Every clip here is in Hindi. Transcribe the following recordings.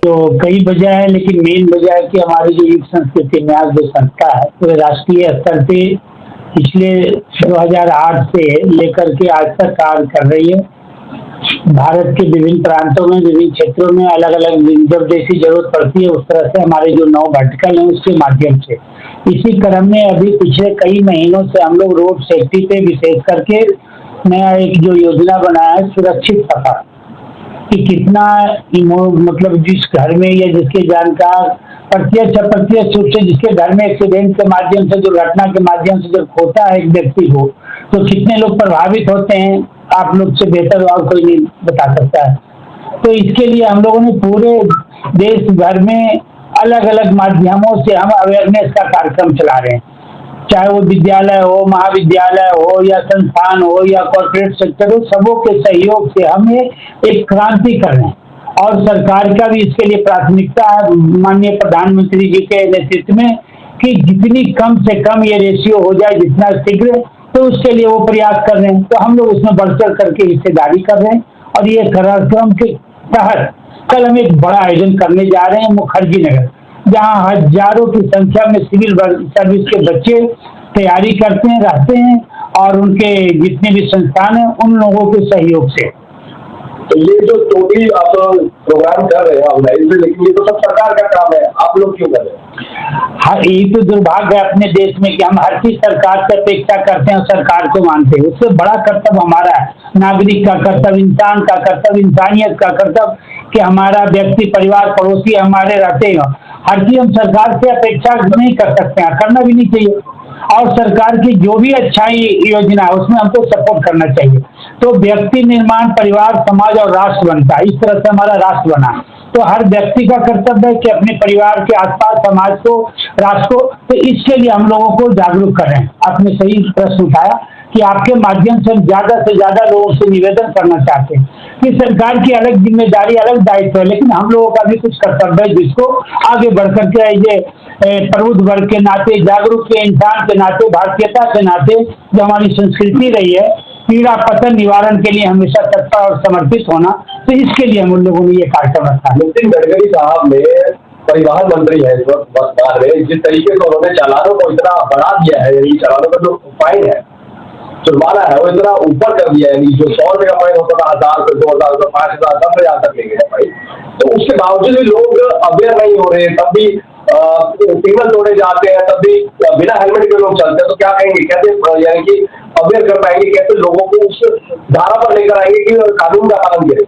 तो कई वजह है, लेकिन मेन वजह है कि हमारी जो युग संस्कृति न्यास जो संस्था है वो राष्ट्रीय स्तर पे पिछले 2008 से लेकर के आज तक कार्य कर रही है। भारत के विभिन्न प्रांतों में, विभिन्न क्षेत्रों में अलग अलग जब जैसी जरूरत पड़ती है उस तरह से हमारे जो 9 वर्टिकल है उसके माध्यम से इसी क्रम में अभी पिछले कई महीनों से हम लोग रोड सेफ्टी पे विशेष करके नया एक जो योजना बनाया है सुरक्षित सफर, कि कितना मतलब जिस घर में या जिसके जानकार प्रत्यक्ष अप्रत्यक्ष रूप से जिसके घर में एक्सीडेंट के माध्यम से, दुर्घटना के माध्यम से जब खोता है एक व्यक्ति को, तो कितने लोग प्रभावित होते हैं आप लोग से बेहतर और कोई नहीं बता सकता है। तो इसके लिए हम लोगों ने पूरे देश भर में अलग अलग माध्यमों से हम अवेयरनेस का कार्यक्रम चला रहे हैं, चाहे वो विद्यालय हो, महाविद्यालय हो या संस्थान हो या कॉर्पोरेट सेक्टर हो, सबों के सहयोग से हम एक क्रांति कर रहे हैं। और सरकार का भी इसके लिए प्राथमिकता है माननीय प्रधानमंत्री जी के नेतृत्व में कि जितनी कम से कम ये रेशियो हो जाए जितना शीघ्र, तो उसके लिए वो प्रयास कर रहे हैं। तो हम लोग उसमें बढ़ चढ़ करके हिस्सेदारी कर रहे हैं और ये कार्यक्रम के तहत कल हम एक बड़ा आयोजन करने जा रहे हैं मुखर्जी नगर, जहाँ हजारों की संख्या में सिविल सर्विस के बच्चे तैयारी करते हैं, रहते हैं और उनके जितने भी संस्थान हैं उन लोगों के सहयोग से। तो ये जो टोटली आप प्रोग्राम कर रहे हैं ऑनलाइन से, लेकिन ये तो सब सरकार का काम है, आप लोग क्यों कर रहे हैं? हाँ, यही तो दुर्भाग्य है अपने देश में कि हम हर चीज सरकार से अपेक्षा करते हैं और सरकार को मानते हैं। उससे बड़ा कर्तव्य हमारा है, नागरिक का कर्तव्य, इंसान का कर्तव्य, इंसानियत का कर्तव्य कि हमारा व्यक्ति, परिवार, पड़ोसी हमारे रहते हैं। हर चीज हम सरकार से अपेक्षा नहीं कर सकते हैं, करना भी नहीं चाहिए। और सरकार की जो भी अच्छाई योजना है उसमें हमको सपोर्ट करना चाहिए। तो व्यक्ति निर्माण, परिवार, समाज और राष्ट्र बनता है। इस तरह से हमारा राष्ट्र बना। तो हर व्यक्ति का कर्तव्य है कि अपने परिवार के आसपास, समाज को, राष्ट्र को, तो इसके लिए हम लोगों को जागरूक करें। आपने सही प्रश्न उठाया कि आपके माध्यम से हम ज्यादा से ज्यादा लोगों से निवेदन करना चाहते हैं कि सरकार की अलग जिम्मेदारी, अलग दायित्व है, लेकिन हम लोगों का भी कुछ कर्तव्य है जिसको आगे बढ़ करके ये प्रबुद्ध वर्ग के नाते, जागरूक के इंसान के नाते, भारतीयता के नाते जो हमारी संस्कृति रही है, पीड़ा पतन निवारण के लिए हमेशा तत्पर और समर्पित होना, तो इसके लिए हम उन लोगों ने ये कार्यक्रम रखा। नितिन गडकरी साहब ने, परिवहन मंत्री है इस वक्त वर्तमान में, जिस तरीके से उन्होंने चालानों को इतना बढ़ा दिया है, यानी चालानों का जो फाइन है, जुर्माना है, वो इतना ऊपर कर दिया है। यानी जो 100 रुपये का फाइन होता था 1000 रुपये, 2000 रुपये, 5000, 10,000 तक ले गए भाई। तो उसके बावजूद भी लोग अवेयर नहीं हो रहे, तब भी सिग्नल तोड़े जाते हैं, तब भी बिना हेलमेट के लोग चलते हैं। तो क्या कहेंगे, कैसे यानी कि अवेयर कर पाएंगे, कैसे लोगों को उस धारा पर लेकर आएंगे कि कानून का पालन करें?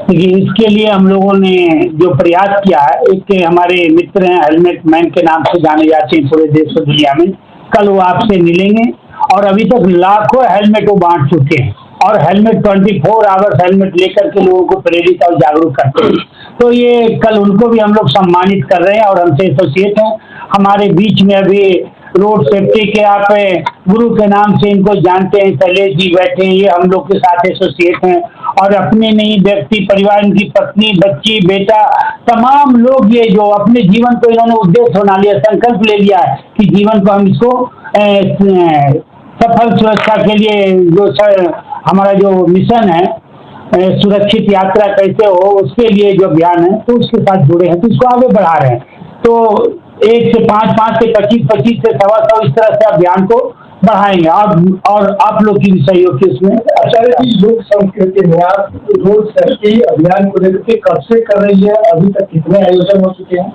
देखिए, इसके लिए हम लोगों ने जो प्रयास किया है, एक हमारे मित्र हैं हेलमेट मैन के नाम से जाने जाते हैं पूरे देश और दुनिया में, कल वो आपसे मिलेंगे और अभी तक लाखों हेलमेट वो बांट चुके हैं और हेलमेट 24 आवर्स हेलमेट लेकर के लोगों को प्रेरित और जागरूक करते हैं। तो ये कल उनको भी हम लोग सम्मानित कर रहे हैं और हमसे एसोसिएट हैं। हमारे बीच में अभी रोड सेफ्टी के आप गुरु के नाम से इनको जानते हैं, शैलेश जी बैठे हैं, ये हम लोग के साथ एसोसिएट हैं। और अपने नहीं व्यक्ति, परिवार, इनकी पत्नी, बच्ची, बेटा, तमाम लोग ये जो अपने जीवन को इन्होंने उद्देश्य बना लिया, संकल्प ले लिया है कि जीवन को हम इसको सफल सुरक्षा के लिए जो हमारा जो मिशन है, सुरक्षित यात्रा कैसे हो, उसके लिए जो अभियान है, तो उसके साथ जुड़े हैं, तो इसको आगे बढ़ा रहे हैं। तो 1 से 5, 5 से 25, 25 से 125, इस तरह से अभियान को बढ़ाएंगे और आप लोग की भी सहयोग की उसमें। आचार्य जी, लोक संस्कृति न्यास रोड सेफ्टी अभियान को लेकर के कब से कर रही है, अभी तक कितने आयोजन हो चुके हैं?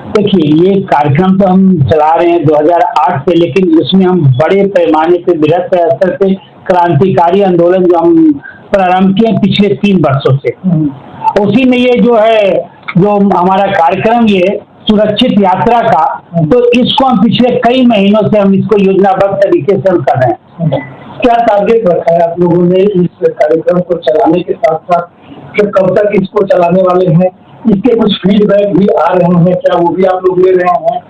देखिए, ये कार्यक्रम तो हम चला रहे हैं 2008 से, लेकिन इसमें हम बड़े पैमाने पे, बृहद स्तर पे क्रांतिकारी आंदोलन जो हम प्रारंभ किए पिछले 3 वर्षों से, उसी में ये जो है जो हमारा कार्यक्रम ये सुरक्षित यात्रा का, तो इसको हम पिछले कई महीनों से हम इसको योजनाबद्ध तरीके से हम कर रहे हैं। क्या टारगेट रखा है आप लोगों ने इस कार्यक्रम को चलाने के साथ साथ, कि कब तक इसको चलाने वाले हैं? इसके कुछ फीडबैक भी आ रहे हैं क्या, वो भी आप लोग ले रहे हैं?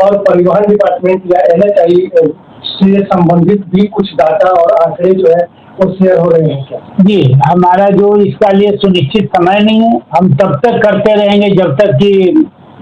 और परिवहन डिपार्टमेंट या NHAI से संबंधित भी कुछ डाटा और आंकड़े जो है वो शेयर हो रहे हैं क्या? जी, हमारा जो इसका लिए सुनिश्चित समय नहीं है, हम तब तक करते रहेंगे जब तक कि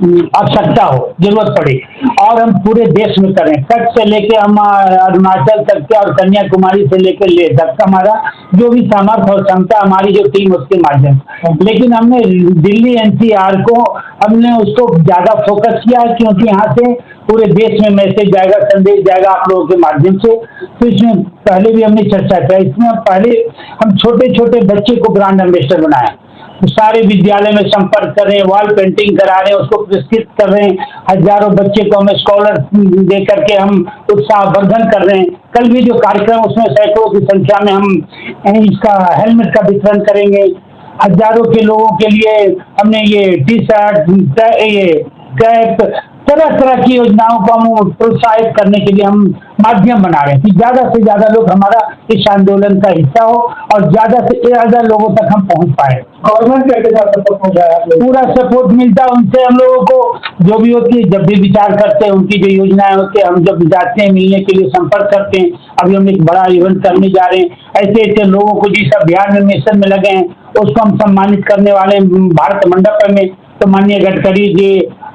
आवश्यकता हो, जरूरत पड़े, और हम पूरे देश में करें, कच्छ से लेके हम अरुणाचल तक के और कन्याकुमारी से लेकर ले तक का हमारा जो भी सामर्थ्य और क्षमता हमारी जो टीम उसके माध्यम से। लेकिन हमने दिल्ली एनसीआर को हमने उसको ज्यादा फोकस किया है, क्योंकि यहाँ से पूरे देश में मैसेज जाएगा, संदेश जाएगा आप लोगों के माध्यम से। तो इसमें पहले भी हमने चर्चा किया, इसमें पहले हम छोटे छोटे बच्चे को ब्रांड एम्बेसडर बनाया, सारे विद्यालय में संपर्क कर रहे हैं, वॉल पेंटिंग करा रहे हैं, उसको पुरस्कृत कर रहे हैं, हजारों बच्चे को हमें स्कॉलर दे करके हम उत्साहवर्धन कर रहे हैं। कल भी जो कार्यक्रम उसमें सैकड़ों की संख्या में हम इसका हेलमेट का वितरण करेंगे, हजारों के लोगों के लिए हमने ये टी शर्ट, ये कैप, तरह तरह की योजनाओं को हम प्रोत्साहित करने के लिए हम माध्यम बना रहे हैं कि ज्यादा से ज्यादा लोग हमारा इस आंदोलन का हिस्सा हो और ज्यादा से ज्यादा लोगों तक हम पहुंच पाए। गवर्नमेंट कैसे सपोर्ट पहुंचाया? पूरा सपोर्ट मिलता है उनसे हम लोगों को, जो भी होती है, जब भी विचार करते हैं, उनकी जो योजनाएं होती है, हम जब जाते हैं मिलने के लिए संपर्क करते हैं। अभी हम एक बड़ा इवेंट करने जा रहे हैं, ऐसे ऐसे लोगों को जिस अभियान में मिशन में लगे हैं उसको हम सम्मानित करने वाले भारत मंडप में। तो माननीय गडकरी जी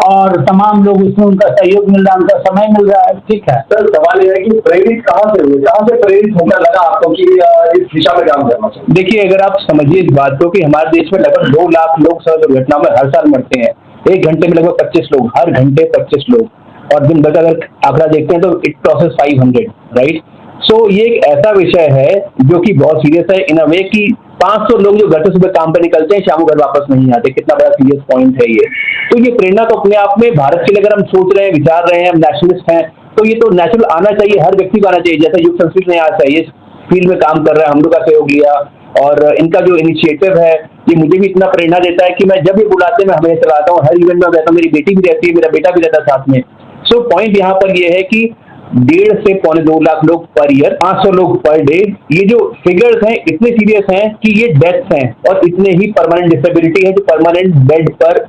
और तमाम लोग उसमें उनका सहयोग मिल रहा है, उनका समय मिल रहा है। ठीक है सर, सवाल ये है कि प्रेरित कहाँ से हुए, कहाँ से प्रेरित होकर लगा आपको कि इस दिशा में काम करना चाहिए? देखिए, अगर आप समझिए इस बात को कि हमारे देश में लगभग 2 लाख लोग सड़क दुर्घटना में हर साल मरते हैं। 1 घंटे में लगभग 25 लोग, हर घंटे 25 लोग, और दिन भर का अगर आंकड़ा देखते हैं तो इट क्रॉसेस 500, राइट। सो ये एक ऐसा विषय है जो कि बहुत सीरियस है इन अ वे कि 500 लोग जो घर से सुबह काम पे निकलते हैं शाम को घर वापस नहीं आते। कितना बड़ा सीरियस पॉइंट है ये। तो ये प्रेरणा तो अपने आप में भारत के लिए अगर हम सोच रहे हैं, विचार रहे हैं, हम नेशनलिस्ट हैं, तो ये तो नेचुरल आना चाहिए, हर व्यक्ति को आना चाहिए। जैसे युग संस्कृत में आज चाहिए, फील्ड में काम कर रहा है, हम लोग का सहयोग लिया, और इनका जो इनिशिएटिव है ये मुझे भी इतना प्रेरणा देता है कि मैं जब भी बुलाते हैं मैं हमेशा चलाता हूँ, हर इवेंट में रहता हूँ, मेरी बेटी भी रहती है, मेरा बेटा भी रहता है साथ में। सो पॉइंट यहाँ पर ये है कि 1.5 से 2.25 लाख लोग पर ईयर, 500 लोग पर डे, ये जो फिगर्स हैं इतने सीरियस हैं कि ये डेथ्स हैं, और इतने ही परमानेंट डिसेबिलिटी है जो परमानेंट बेड पर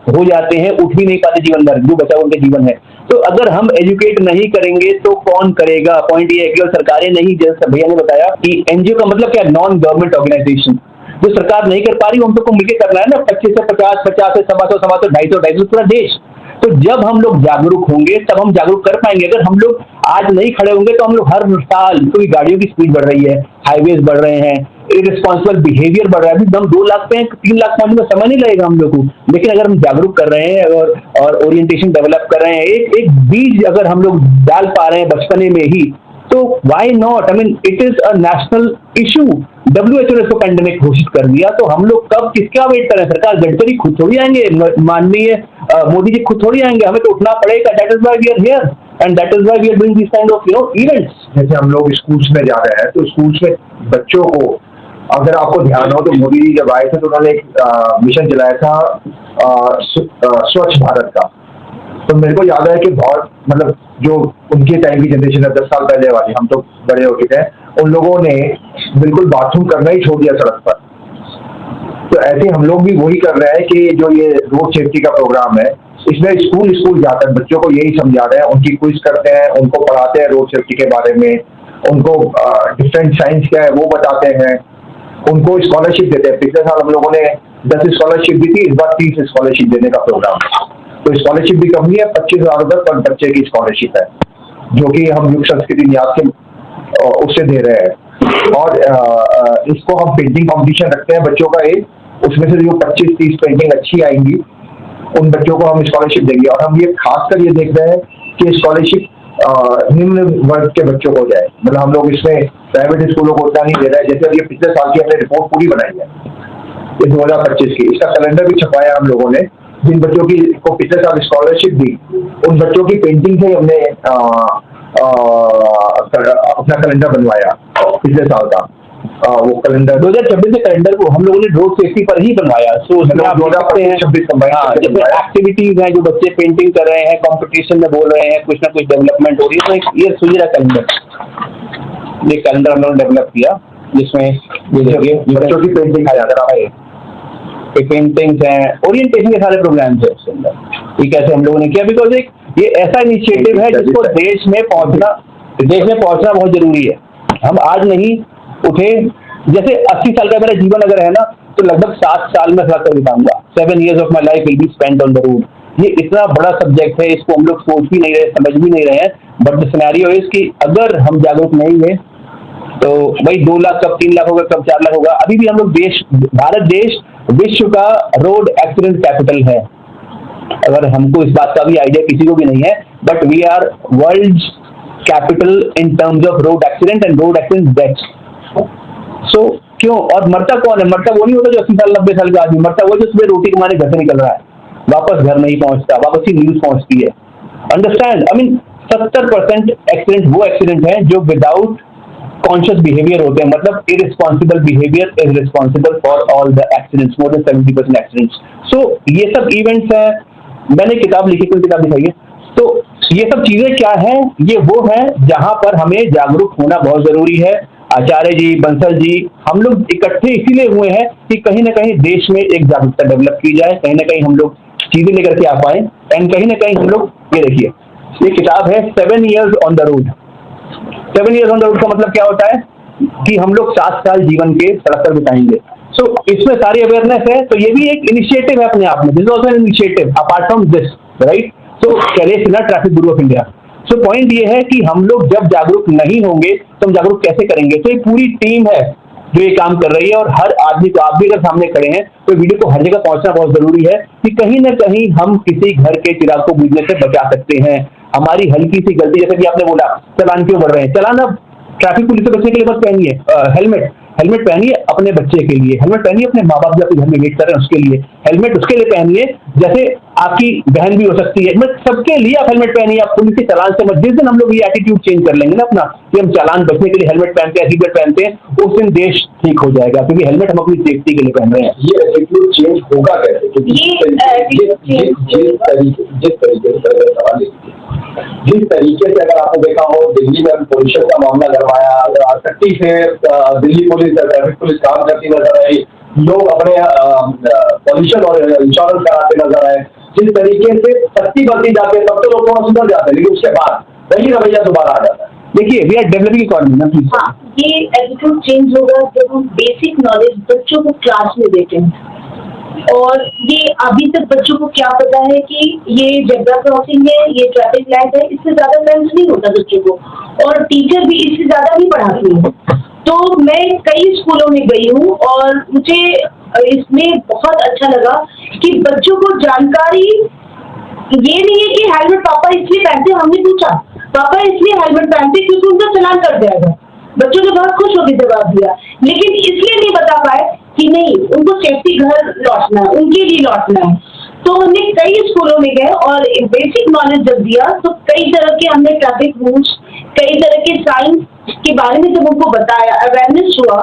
हो जाते हैं, उठ भी नहीं पाते जीवन भर, जो बचा उनके जीवन है। तो अगर हम एजुकेट नहीं करेंगे तो कौन करेगा? पॉइंट ये है कि सरकारें नहीं, जैसे भैया ने बताया कि एनजीओ का मतलब क्या, नॉन गवर्नमेंट ऑर्गेनाइजेशन, जो सरकार नहीं कर पा रही उन सबको मिलकर करना है ना। 25 से 50, 50 से 125, 250, पूरा देश। तो जब हम लोग जागरूक होंगे तब हम जागरूक कर पाएंगे। अगर हम लोग आज नहीं खड़े होंगे तो हम लोग हर साल, क्योंकि गाड़ियों की स्पीड बढ़ रही है, हाईवेज बढ़ रहे हैं, इररिस्पॉन्सिबल बिहेवियर बढ़ रहा है। अभी हम 2 लाख पे 3 लाख पहुंचने में समय नहीं लगेगा हम लोग को, लेकिन अगर हम जागरूक कर रहे हैं और ओरिएंटेशन डेवलप कर रहे हैं, एक बीज अगर हम लोग डाल पा रहे हैं बचपने में ही, तो why not? I mean it is a national issue. WHO ने इसको पैंडेमिक घोषित कर दिया, तो हम लोग कब किसका वेट करें? सरकार गडकरी खुद थोड़ी आएंगे, माननीय मोदी जी खुद थोड़ी आएंगे, हमें तो उठना पड़ेगा। That is why we are here and that is why we are doing this kind of events. जैसे हम लोग स्कूल्स में जा रहे हैं तो स्कूल्स में बच्चों को, अगर आपको ध्यान हो तो मोदी जी जब आए थे तो उन्होंने एक मिशन चलाया था स्वच्छ भारत का। तो मेरे को याद है कि बहुत, मतलब जो उनके टाइम की जनरेशन है, 10 साल पहले वाली, हम तो बड़े हो चुके हैं, उन लोगों ने बिल्कुल बाथरूम करना ही छोड़ दिया सड़क पर। तो ऐसे हम लोग भी वही कर रहे हैं कि जो ये रोड सेफ्टी का प्रोग्राम है, इसमें स्कूल जाकर बच्चों को यही समझा रहे हैं, उनकी क्विज करते हैं, उनको पढ़ाते हैं रोड सेफ्टी के बारे में, उनको डिफरेंट साइंस क्या है वो बताते हैं, उनको स्कॉलरशिप देते हैं। पिछले साल हम लोगों ने 10 स्कॉलरशिप दी थी, इस बार 30 स्कॉलरशिप देने का प्रोग्राम है। तो स्कॉलरशिप भी कम नहीं है, 25,000 रुपये पर बच्चे की स्कॉलरशिप है, जो कि हम युग संस्कृति न्यास के उससे दे रहे हैं। और इसको हम पेंटिंग कंपटीशन रखते हैं बच्चों का एक, उसमें से जो 25-30 पेंटिंग अच्छी आएंगी उन बच्चों को हम स्कॉलरशिप देंगे। और हम ये खासकर ये देख रहे हैं कि स्कॉलरशिप निम्न वर्ग के बच्चों को जाए, मतलब हम लोग इसमें प्राइवेट स्कूलों को उतना नहीं दे रहे हैं। जैसे अभी पिछले साल की हमने रिपोर्ट पूरी बनाई है, ये 2025 की, इसका कैलेंडर भी छपवाया हम लोगों ने। जिन बच्चों की को पिछले साल स्कॉलरशिप दी, उन बच्चों की पेंटिंग से हमने अपना कैलेंडर बनवाया पिछले साल का। वो कैलेंडर 2026 के कैलेंडर को हम लोगों ने रोड सेफ्टी पर ही बनवाया। सो आप देखते हैं एक्टिविटीज हैं, जो बच्चे पेंटिंग कर रहे हैं, कंपटीशन में बोल रहे हैं, कुछ ना कुछ डेवलपमेंट हो रही है। तो ये सुझा कैलेंडर, ये कैलेंडर हम लोगों ने डेवलप किया, जिसमें बच्चों की पेंटिंग आ जाता है, पेंटिंग्स हैं, ओरिएंटेशन के सारे प्रोग्राम्स है उसके अंदर। ये कैसे हम लोगों ने किया, बिकॉज ये ऐसा इनिशिएटिव है जिसको देश में पहुंचना बहुत जरूरी है। हम आज नहीं उठे, जैसे 80 साल का मेरा जीवन अगर है ना, तो लगभग 7 साल में सड़क पर बिताऊंगा। 7 years of my life will be spent on the road। ये इतना बड़ा सब्जेक्ट है, इसको हम लोग सोच भी नहीं रहे, समझ भी नहीं रहे हैं। बट द सिनेरियो इज कि अगर हम जागरूक नहीं हुए तो भाई 2 लाख कब 3 लाख होगा, कब 4 लाख होगा। अभी भी हम लोग भारत देश विश्व का रोड एक्सीडेंट कैपिटल है। अगर हमको इस बात का भी आइडिया किसी को भी नहीं है, but we are world capital in terms of road accident and road accident deaths. So क्यों? और मरता कौन है? मरता वो नहीं होता जो 80 साल 90 साल का आदमी, मरता वो जो सुबह रोटी कमाने घर से निकल रहा है, वापस घर नहीं पहुंचता, वापस ही न्यूज पहुंचती है। अंडरस्टैंड? आई मीन 70% एक्सीडेंट वो एक्सीडेंट है जो विदाउट कॉन्शियस बिहेवियर होते हैं, मतलब irresponsible behaviour is responsible for all the accidents, more than 70% accidents. So ये सब इवेंट्स हैं। मैंने किताब लिखी, कोई किताब दिखाई है। तो ये सब चीजें क्या हैं? ये वो है जहां पर हमें जागरूक होना बहुत जरूरी है। आचार्य जी, बंसल जी, हम लोग इकट्ठे इसीलिए हुए हैं कि कहीं ना कहीं देश में एक जागरूकता डेवलप की जाए, कहीं ना कहीं हम लोग चीजें लेकर के आ पाए, एंड कहीं ना कहीं हम लोग, ये देखिए, ये किताब है 7 Years on the Road। 7 Years on the Road का मतलब क्या होता है कि हम लोग 7 साल जीवन के सड़क पर बिताएंगे। सो इसमें सारी अवेयरनेस है। तो ये भी एक इनिशिएटिव है अपने आप में, this is also an initiative apart from this, right? So Shailesh Sinha, traffic bureau of India. So point ये है कि हम लोग जब जागरूक नहीं होंगे तो हम जागरूक कैसे करेंगे? तो एक पूरी टीम है जो ये काम कर रही है, और हर आदमी को, आप भी अगर सामने खड़े हैं तो वीडियो को हर जगह पहुंचना बहुत जरूरी है कि कहीं ना कहीं हम किसी घर के चिराग को बुझने से बचा सकते हैं। हमारी हल्की सी गलती, जैसे कि आपने बोला चालान क्यों बढ़ रहे हैं, चालान अब ट्रैफिक पुलिस से बचने के लिए बस पहनिए हेलमेट पहनिए, अपने बच्चे के लिए हेलमेट पहनिए, अपने माँ बाप जो आपके घर में वेट कर रहे हैं उसके लिए हेलमेट उसके लिए पहनिए, जैसे आपकी बहन भी हो सकती है, मतलब सबके लिए आप हेलमेट पहनिए। आप पुलिस के चालान से मत, जिस दिन हम लोग ये एटीट्यूड चेंज कर लेंगे ना अपना, कि हम चालान बचने के लिए हेलमेट पहनते हैं, सीट बेल्ट पहनते हैं, उस दिन देश ठीक हो जाएगा, क्योंकि हेलमेट हम अपनी सेफ्टी के लिए पहन रहे हैं। ये एटीट्यूड चेंज होगा कैसे? क्योंकि जिस तरीके से अगर आपने देखा हो दिल्ली में पोल्यूशन का मामला गरमाया, सख्ती से दिल्ली पुलिस, ट्रैफिक पुलिस काम करती नजर आई, लोग अपने पोल्यूशन और इंश्योरेंस कराते नजर आए, जिस तरीके से सख्ती बढ़ती जाती है तब तो लोग थोड़ा सुधर जाते हैं, लेकिन उसके बाद वही रवैया दोबारा आ जाता है। देखिए, वी आर डेवलपिंग इकोनॉमी ना प्लीज। हाँ, ये एटीट्यूड चेंज होगा जब हम बेसिक नॉलेज बच्चों को क्लास में देते हैं। और ये अभी तक बच्चों को क्या पता है कि ये जेब्रा क्रॉसिंग है, ये ट्रैफिक लाइट है, इससे ज्यादा सेंस नहीं होता बच्चों को, और टीचर भी इससे ज्यादा नहीं पढ़ाती है। तो मैं कई स्कूलों में गई हूँ और मुझे इसमें बहुत अच्छा लगा कि बच्चों को जानकारी ये नहीं है कि हेलमेट पापा इसलिए पहनते, हमने पूछा पापा इसलिए हेलमेट पहनते क्योंकि उनका चालान कर दिया। बच्चों ने बहुत खुश होकर जवाब दिया, लेकिन इसलिए नहीं बता पाए कि नहीं, उनको सेफ्टी घर लौटना है, उनके लिए लौटना है। तो हमने कई स्कूलों में गए और बेसिक नॉलेज जब दिया तो कई तरह के हमने ट्रैफिक रूल्स, कई तरह के साइंस के बारे में जब उनको बताया, अवेयरनेस हुआ,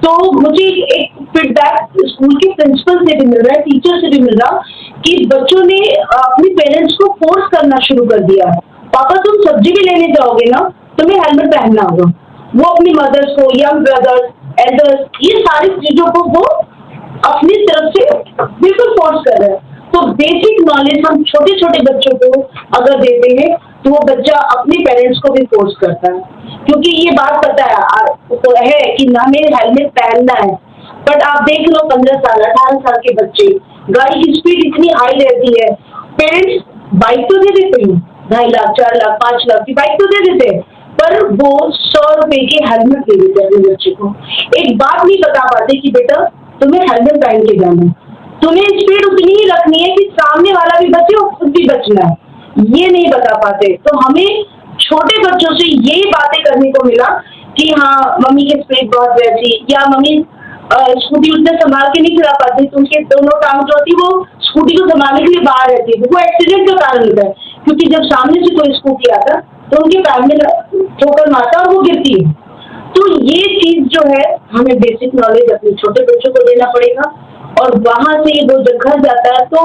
तो मुझे एक फीडबैक स्कूल के प्रिंसिपल से भी मिल रहा है, टीचर से भी मिल रहा, कि बच्चों ने अपने पेरेंट्स को फोर्स करना शुरू कर दिया है। पापा तुम सब्जी भी लेने जाओगे ना, तुम्हें हेलमेट पहनना होगा। वो अपनी मदर्स को, यंग ब्रदर्स, एल्डर्स, ये सारी चीजों को वो अपनी तरफ से बिल्कुल फोर्स कर रहे हैं। तो बेसिक नॉलेज हम छोटे छोटे बच्चों को अगर देते हैं तो वो बच्चा अपने पेरेंट्स को भी फोर्स करता है, क्योंकि ये बात पता है कि हमें हेलमेट पहनना है। बट आप देख लो 15 साल 18 साल के बच्चे, गाड़ी की स्पीड इतनी हाई रहती है, पेरेंट्स बाइक तो दे देते हैं, 2.5 लाख 4 लाख 5 लाख की बाइक तो दे देते हैं, पर वो 100 रुपए के हेलमेट दे देते हैं अपने बच्चे को। एक बात नहीं बता पाते कि बेटा तुम्हें हेलमेट पहन के जाना है, तुम्हें स्पीड उतनी ही रखनी है कि सामने वाला भी बचे और खुद भी बचना है, ये नहीं बता पाते। तो हमें छोटे बच्चों से यही बातें करने को मिला कि हाँ मम्मी की स्पीड बहुत वैसी, या मम्मी स्कूटी उतने संभाल के नहीं चला पाती, तो उनके दोनों टांग जो होती वो स्कूटी को संभालने के लिए बाहर रहती है, वो एक्सीडेंट का कारण होता है, क्योंकि जब सामने से कोई स्कूटी आता तो उनके पैर में ठोकर मारता और वो गिरती है। तो ये चीज जो है हमें बेसिक नॉलेज अपने छोटे बच्चों को देना पड़ेगा, और वहां से वो जब घर जाता है तो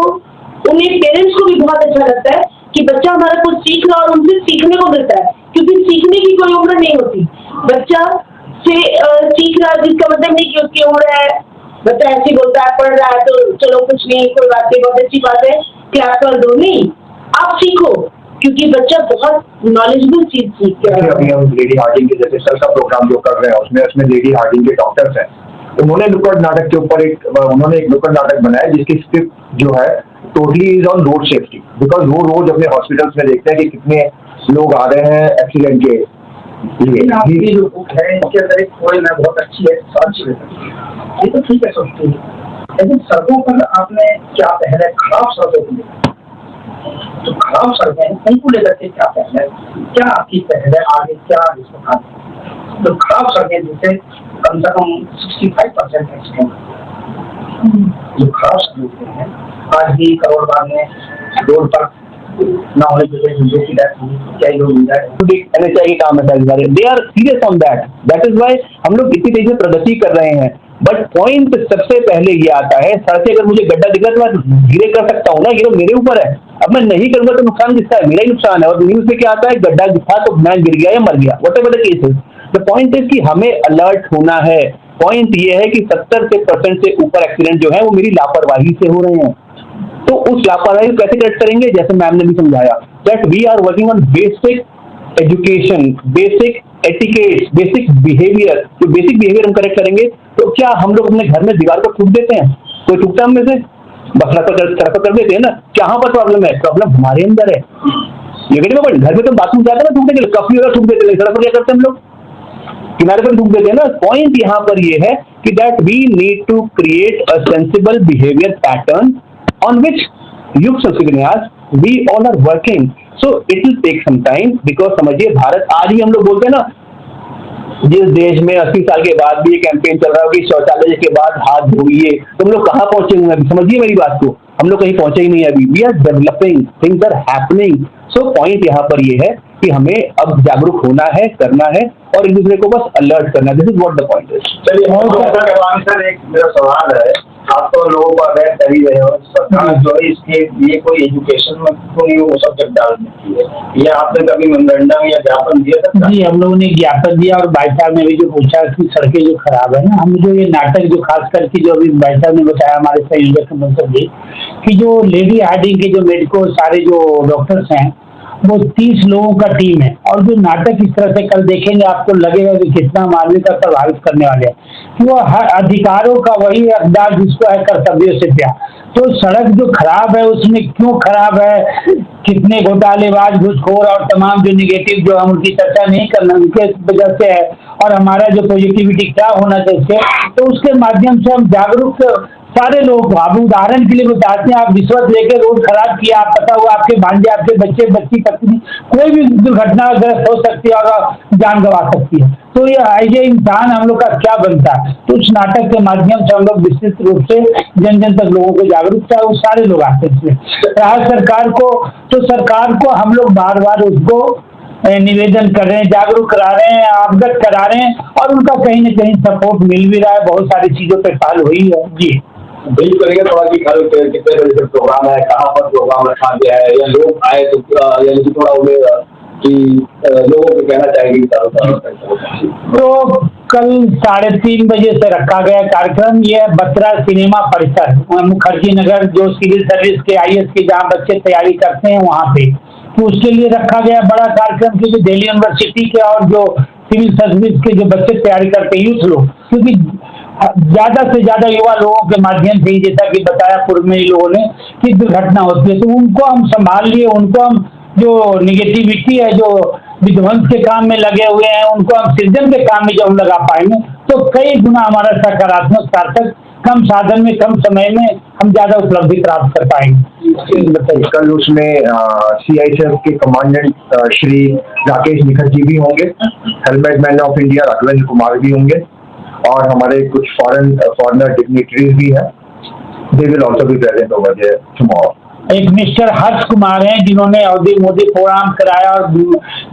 उन्हें पेरेंट्स को भी बहुत अच्छा लगता है कि बच्चा हमारा कुछ सीख रहा और उनसे सीखने को मिलता है, क्योंकि सीखने की कोई उम्र नहीं होती। बच्चा से सीख रहा है जिसका मतलब नहीं कि उसकी उम्र है, बच्चा ऐसे बोलता है पढ़ रहा है तो चलो कुछ नहीं, कोई बात नहीं, बहुत अच्छी बात है, क्लास कर दो, नहीं, आप सीखो, क्योंकि बच्चा बहुत नॉलेजेबल चीज सीख के आया है। अभी हम लेडी हार्डिंग के जैसे सर का प्रोग्राम जो कर रहे हैं उसमें लेडी हार्डिंग के डॉक्टर्स हैं, उन्होंने नुक्कड़ नाटक के ऊपर उन्होंने एक नुक्कड़ नाटक बनाया जिसकी स्क्रिप्ट जो है totally is on road safety, because वो रोज अपने हॉस्पिटल्स में देखते हैं कि कितने लोग आ रहे हैं एक्सीडेंट के लिए। आपकी जो बुक है इसके अंदर एक पॉइंट है बहुत अच्छी है, सर्च ये तो ठीक है सोचती है, लेकिन सड़कों पर आपने क्या पहला है? खराब सड़कों को लेकर, तो खराब सड़कें उनको लेकर के क्या पहला है, क्या आपकी पहल है आगे, क्या इसको खाते तो खराब सड़कें जिससे कम से कम 65% एक्सीडेंट जो खराब सड़कें हैं आज भी करोड़ बाग में रोड पर ना होने की वजह से की डेथ हुई, क्या लोग मिल जाए NHI के काम है सारे, they are serious on that is why हम लोग इतनी तेजी से प्रगति कर रहे हैं। बट पॉइंट सबसे पहले ये आता है, सड़क अगर मुझे गड्ढा दिखा तो मैं धीरे कर सकता हूँ ना, ये तो मेरे ऊपर है। अब मैं नहीं करूंगा तो नुकसान किसका है? मेरा ही नुकसान है। और न्यूज में क्या आता है, गड्ढा दिखा तो मैं गिर गया या मर गया, what ever the case is. The point is कि हमें अलर्ट होना है। पॉइंट ये है कि 70% से ऊपर एक्सीडेंट जो है वो मेरी लापरवाही से हो रहे हैं। तो उस लापरवाही को कैसे करेक्ट करेंगे? जैसे मैम ने भी समझाया that we are working on basic education, basic etiquette, basic behaviour. जो बेसिक बिहेवियर हम करेक्ट करेंगे तो क्या हम लोग अपने घर में दीवार को ठूक देते हैं? कोई ठूकता है हम में से? बस सड़क कर देते हैं ना। कहाँ पर प्रॉब्लम है? प्रॉब्लम हमारे अंदर है। ये कहते हैं घर में तो बाथरूम जाते हैं ना ठूकने के लिए, कभी अगर ठूक देते हैं, सड़क पर क्या करते हैं हम लोग? किनारे पर ठूक देते हैं ना। पॉइंट यहाँ पर ये है कि that we need to create a sensible behaviour pattern on which युग संस्कृति we all are working, so it will take some time because समझिए भारत आज ही हम लोग बोलते हैं ना, जिस देश में 80 साल के बाद भी ये कैंपेन चल रहा है कि शौचालय के बाद हाथ धोइए, तो हम लोग कहाँ पहुंचे हुए हैं? समझिए मेरी बात को, हम लोग कहीं पहुंचे ही नहीं अभी। We are developing, things are happening. So point यहाँ पर ये है कि हमें अब जागरूक होना है, करना है और एक दूसरे को बस अलर्ट करना है। This is what the point is. चलिए सर, एक मेरा सवाल है, आप तो लोगों को अवेयर कर ही रहे हो, सरकार जो है इसके लिए कोई एजुकेशन में क्यों नहीं वो सब्जेक्ट डाल देती है? ये आपने कभी मेमोरेंडम या ज्ञापन दिया था? जी, हम लोगों ने ज्ञापन दिया और भाई साहब ने भी जो पूछा कि सड़कें जो खराब है ना, हम जो ये नाटक जो खास करके जो अभी भाई साहब ने बताया हमारे संयोजक मंत्री जी कि जो लेडी हार्डिंग के जो मेडिको सारे जो डॉक्टर्स हैं वो 30 लोगों का टीम है। और जो नाटक इस तरह से कल देखेंगे आपको लगेगा कि कितना मानवीय का प्रभावित करने वाले हैं कि वो हर अधिकारों का वही हकदार जिसको है कर्तव्यों से प्यार। तो सड़क जो खराब है उसमें क्यों खराब है, कितने घोटालेबाज, घूसखोर और तमाम जो निगेटिव जो हम उनकी चर्चा नहीं करना उनके वजह से है, और हमारा जो पॉजिटिविटी क्या होना चाहिए, तो उसके माध्यम से हम जागरूक सारे लोग। आप उदाहरण के लिए बताते हैं, आप रिश्वत लेके रोड खराब किया, आप पता हुआ आपके भांजे, आपके बच्चे, बच्ची, पत्नी, कोई भी दुर्घटनाग्रस्त हो सकती है और जान गंवा सकती है। तो ये इंसान हम लोग का क्या बनता है? तो उस नाटक के माध्यम से हम लोग विस्तृत रूप से जन जन तक लोगों को जागरूक चाहे वो सारे लोग आते हैं। सरकार को तो सरकार को हम लोग बार बार उसको निवेदन कर रहे हैं, जागरूक करा रहे हैं, अवगत करा रहे हैं और उनका कहीं न कहीं सपोर्ट मिल भी रहा है। बहुत सारी चीजों पर पहल हुई है। जी ब्रीफ करेंगे थोड़ा कि कल कितने बजे से प्रोग्राम है, कहाँ पर प्रोग्राम रखा गया है, या लोग आए तो यानी कि थोड़ा उन्हें कि लोगों को कहना चाहेंगे? तो कल 3:30 बजे से रखा गया कार्यक्रम। ये बत्रा सिनेमा परिसर, मुखर्जी नगर, जो सिविल सर्विस के IAS के जहाँ बच्चे तैयारी करते हैं वहाँ पे, तो उसके लिए रखा गया बड़ा कार्यक्रम। क्योंकि दिल्ली यूनिवर्सिटी के और जो सिविल सर्विस के जो बच्चे तैयारी करते हैं यूथ लोग, क्योंकि ज्यादा से ज्यादा युवा लोगों के माध्यम से, जैसा कि बताया पूर्व में ही लोगों ने, कि दुर्घटना होती है, तो उनको हम संभाल लिए, उनको हम जो निगेटिविटी है, जो विध्वंस के काम में लगे हुए हैं, उनको हम सृजन के काम में जब हम लगा पाएंगे तो कई गुना हमारा सकारात्मक सार्थक, कम साधन में कम समय में हम ज्यादा उपलब्धि प्राप्त कर पाएंगे। कल उसमें CISF के कमांडेंट श्री राकेश निखत जी भी होंगे, helmet man of India Raghavendra Kumar भी होंगे और हमारे कुछ फॉरेनर डिग्निटरीज भी हैं। They will also be present over there tomorrow. एक मिस्टर हर्ष कुमार हैं जिन्होंने अवधि मोदी प्रोग्राम कराया और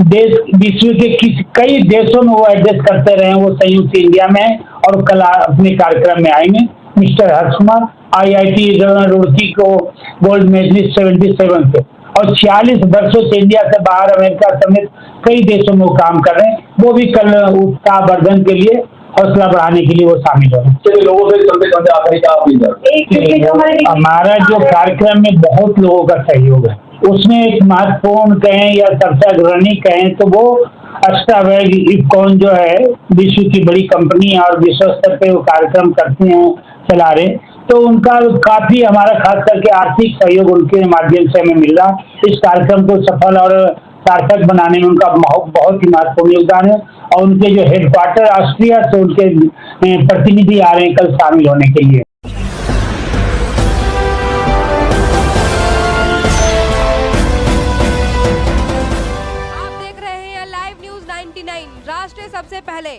देश विश्व के कई देशों में वो एड्रेस करते रहे। वो संयुक्त इंडिया में और कल अपने कार्यक्रम में आएंगे। मिस्टर हर्ष कुमार IIT रुड़की को गोल्ड मेडलिस्ट 77 से और 46 वर्षों से इंडिया से बाहर अमेरिका समेत कई देशों में वो काम कर रहे हैं। वो भी कल उत्साहवर्धन के लिए, हौसला बढ़ाने के लिए वो शामिल हो रहे हैं। चलिए लोगों से चलते चलते आखिरी का आप हमारा जो कार्यक्रम में बहुत लोगों का सहयोग है, उसमें एक महत्वपूर्ण कहें या सबसे अग्रणी कहें तो वो अष्टावेग इफकॉन जो है विश्व की बड़ी कंपनी है और विश्व स्तर पे वो कार्यक्रम करते हैं, चला रहे, तो उनका काफी हमारा खास करके आर्थिक सहयोग उनके माध्यम से हमें मिल रहा। इस कार्यक्रम को सफल और सार्थक बनाने में उनका बहुत ही महत्वपूर्ण योगदान है और उनके जो हेडक्वार्टर ऑस्ट्रिया से उनके प्रतिनिधि आ रहे हैं कल शामिल होने के लिए। आप देख रहे हैं लाइव न्यूज 99 राष्ट्र सबसे पहले।